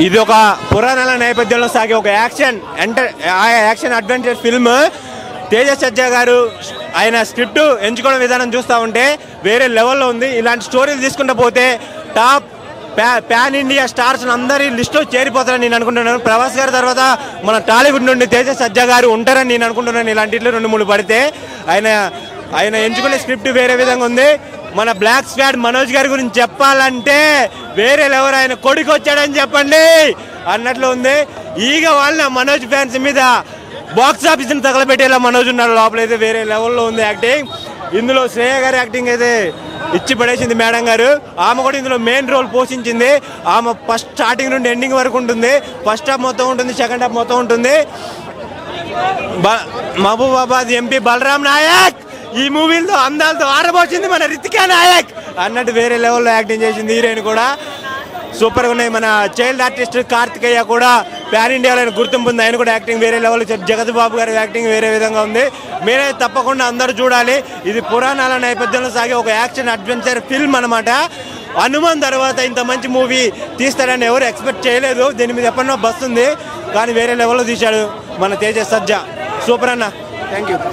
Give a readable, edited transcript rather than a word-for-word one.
ఇది ఒక పురాణాల నేపథ్యంలో సాగే ఒక యాక్షన్ అడ్వెంచర్ ఫిల్మ్. తేజ సజ్జా గారు ఆయన స్క్రిప్ట్ ఎంచుకోవడం విధానం చూస్తూ ఉంటే వేరే లెవెల్లో ఉంది. ఇలాంటి స్టోరీలు తీసుకుంటూ పోతే టాప్ ప్యాన్ ఇండియా స్టార్స్ అందరి లిస్టులో చేరిపోతారని నేను అనుకుంటున్నాను. ప్రభాస్ గారి తర్వాత మన టాలీవుడ్ నుండి తేజ సజ్జా గారు ఉంటారని నేను అనుకుంటున్నాను. ఇలాంటిలో 2-3 పడితే ఆయన ఎంచుకునే స్క్రిప్ట్ వేరే విధంగా ఉంది. మన బ్లాక్ స్వాడ్ మనోజ్ గారి గురించి చెప్పాలంటే వేరే లెవెల్, ఆయన కొడుకు వచ్చాడని చెప్పండి అన్నట్లు ఉంది. ఈగ వాళ్ళ మనోజ్ ఫ్యాన్స్ మీద బాక్స్ ఆఫీస్ని తగలబెట్టేలా మనోజ్ ఉన్నాడు. లోపలైతే వేరే లెవెల్లో ఉంది యాక్టింగ్. ఇందులో శ్రేయ గారి యాక్టింగ్ అయితే ఇచ్చి పడేసింది మేడం గారు. ఆమె కూడా ఇందులో మెయిన్ రోల్ పోషించింది. ఆమె ఫస్ట్ స్టార్టింగ్ నుండి ఎండింగ్ వరకు ఉంటుంది. ఫస్ట్ హాఫ్ మొత్తం ఉంటుంది, సెకండ్ హాఫ్ మొత్తం ఉంటుంది. మహబూబాబాద్ ఎంపీ బలరాం నాయక్ ఈ మూవీలో అందాలతో ఆరబోసింది మన రితికా నాయక్ అన్నట్టు వేరే లెవెల్లో యాక్టింగ్ చేసింది. హీరోయిన్ కూడా సూపర్గా ఉన్నాయి. మన చైల్డ్ ఆర్టిస్ట్ కార్తికేయ కూడా ప్యాన్ ఇండియాలో గుర్తింపు ఉంది. ఆయన కూడా యాక్టింగ్ వేరే లెవెల్. జగత్ బాబు గారి యాక్టింగ్ వేరే విధంగా ఉంది. మీరే తప్పకుండా అందరూ చూడాలి. ఇది పురాణాల నేపథ్యంలో సాగే ఒక యాక్షన్ అడ్వెంచర్ ఫిల్మ్ అనమాట. హనుమాన్ తర్వాత ఇంత మంచి మూవీ తీస్తాడని ఎవరు ఎక్స్పెక్ట్ చేయలేదు. దీని మీద ఎప్పటినో బస్ ఉంది, కానీ వేరే లెవెల్లో తీశాడు మన తేజ సజ్జా. సూపర్ అన్న, థ్యాంక్ యూ.